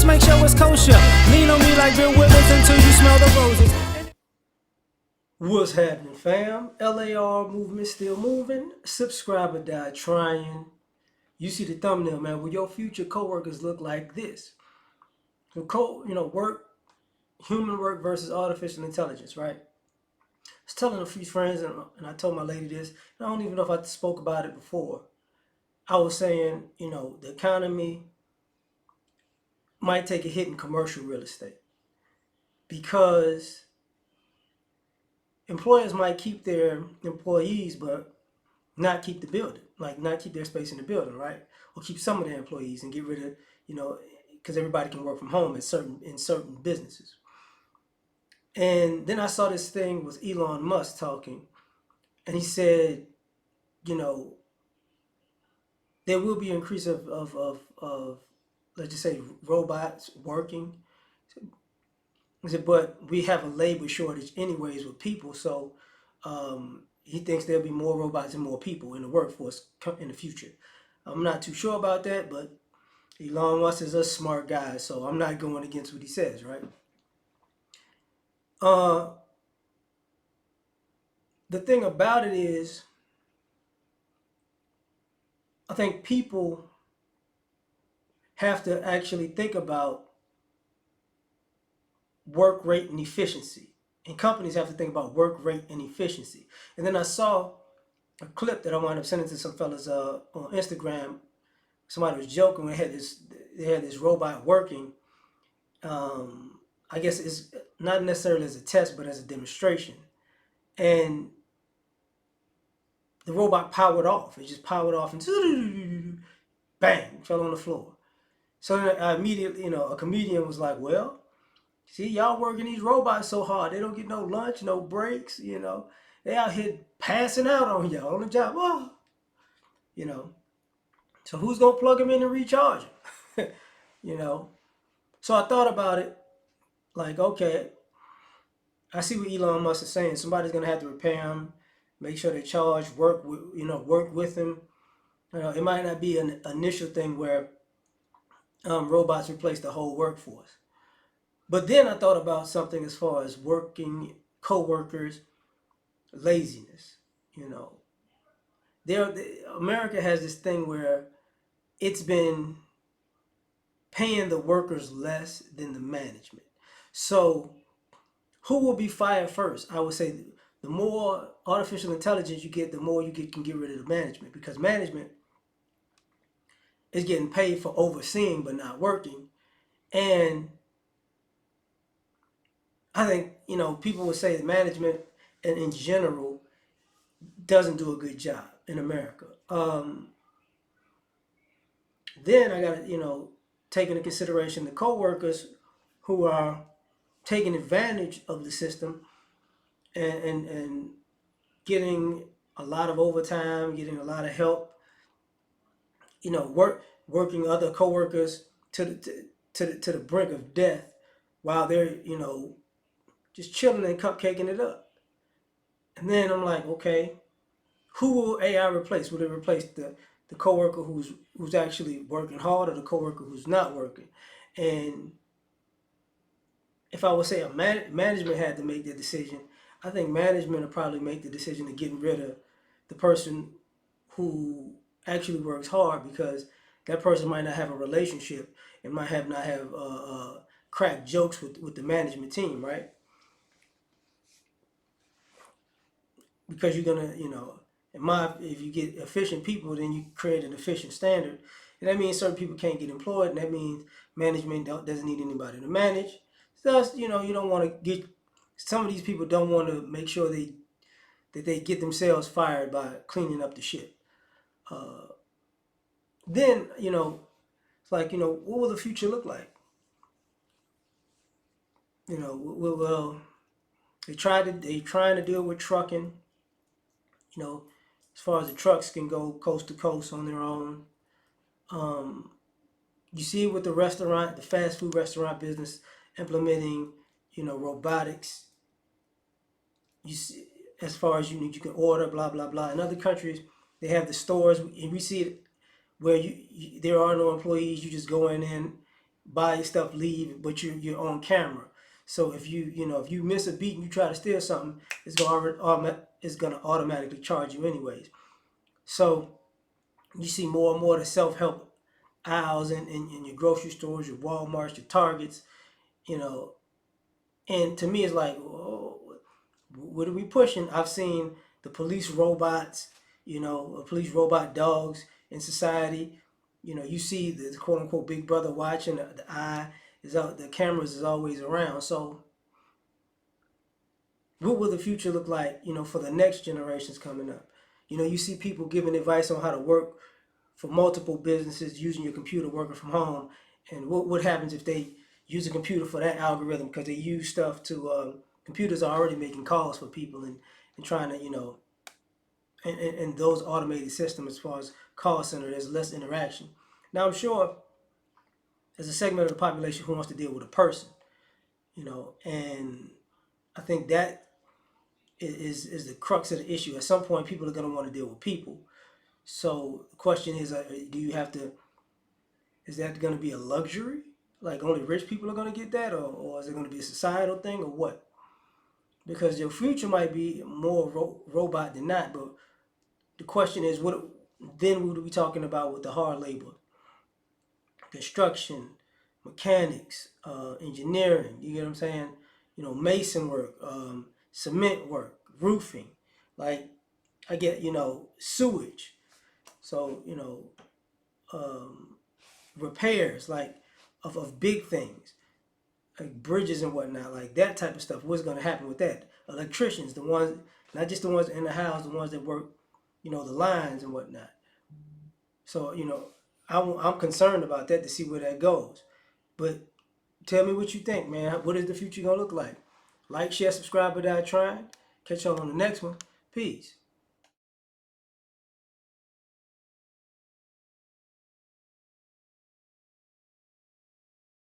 make sure it's kosher. Lean on me like Bill Withers until you smell the roses. What's happening, fam? L.A.R. movement still moving. Subscriber died trying. You see the thumbnail, man. Will your future coworkers look like this? So, work, human work versus artificial intelligence, right? I was telling a few friends, and I told my lady this. I don't even know if I spoke about it before. I was saying, the economy might take a hit in commercial real estate because employers might keep their employees, but not keep the building, like not keep their space in the building, right? Or keep some of their employees and get rid of, because everybody can work from home in certain businesses. And then I saw this thing with Elon Musk talking, and he said, you know, there will be an increase of let's just say robots working. He said, but we have a labor shortage anyways with people, so he thinks there'll be more robots and more people in the workforce in the future. I'm not too sure about that, but Elon Musk is a smart guy, so I'm not going against what he says, right? Uh, the thing about it is, I think people have to actually think about work rate and efficiency. And companies have to think about work rate and efficiency. And then I saw a clip that I wound up sending to some fellas on Instagram. Somebody was joking. They had this robot working. I guess it's not necessarily as a test, but as a demonstration. And the robot powered off. It just powered off and bang, fell on the floor. So I immediately, a comedian was like, well, see, y'all working these robots so hard. They don't get no lunch, no breaks, They out here passing out on y'all on the job. Oh, you know. So who's going to plug them in and recharge them? you know. So I thought about it like, okay, I see what Elon Musk is saying. Somebody's going to have to repair them, make sure they charge, work with them. It might not be an initial thing where robots replace the whole workforce. But then I thought about something as far as working co-workers, laziness. You know, America has this thing where it's been paying the workers less than the management. So who will be fired first? I would say the more artificial intelligence you get, the more can get rid of the management, because management is getting paid for overseeing but not working. And I think, people would say that management and in general doesn't do a good job in America. Then I got to, take into consideration the co-workers who are taking advantage of the system and getting a lot of overtime, getting a lot of help, working other co-workers to the brink of death while they're, just chilling and cupcaking it up. And then I'm like, okay, who will AI replace? Will it replace the coworker who's actually working hard, or the coworker who's not working? And if I would say management had to make that decision, I think management would probably make the decision of getting rid of the person who actually works hard, because that person might not have a relationship and might not have crack jokes with the management team, right? Because you're gonna, if you get efficient people, then you create an efficient standard, and that means certain people can't get employed, and that means management doesn't need anybody to manage. Thus, you don't want to get some of these people don't want to make sure that they get themselves fired by cleaning up the shit. Then it's like, what will the future look like? Well, they trying to deal with trucking. As far as the trucks can go coast to coast on their own. You see it with the fast food restaurant business implementing, robotics. You see, as far as you can order, blah blah blah. In other countries, they have the stores, and we see it where there are no employees. You just go in buy your stuff, leave, but you're on camera. So if if you miss a beat and you try to steal something, it's gonna automatically charge you anyways. So you see more and more the self help aisles in your grocery stores, your Walmarts, your Targets, you know. And to me, it's like, oh, what are we pushing? I've seen the police robots, police robot dogs in society. You see the quote unquote big brother watching. The eye is out, the cameras is always around. So, what will the future look like, for the next generations coming up? You see people giving advice on how to work for multiple businesses using your computer, working from home. And what happens if they use a computer for that algorithm because they use stuff to computers are already making calls for people and trying to and those automated systems as far as call center, there's less interaction. Now I'm sure there's a segment of the population who wants to deal with a person, and I think that is the crux of the issue. At some point, people are going to want to deal with people. So the question is, do you have to? Is that going to be a luxury? Like only rich people are going to get that, or is it going to be a societal thing, or what? Because your future might be more robot than not. But the question is, what then would we be talking about with the hard labor, construction, mechanics, engineering? You get what I'm saying? Mason work, cement work, roofing. Like I get, sewage. So repairs like of big things like bridges and whatnot, like that type of stuff. What's going to happen with that? Electricians, the ones, not just the ones in the house, the ones that work, the lines and whatnot. So, I'm concerned about that to see where that goes. But tell me what you think, man. What is the future going to look like? Like, share, subscribe, or die trying. Catch y'all on the next one. Peace.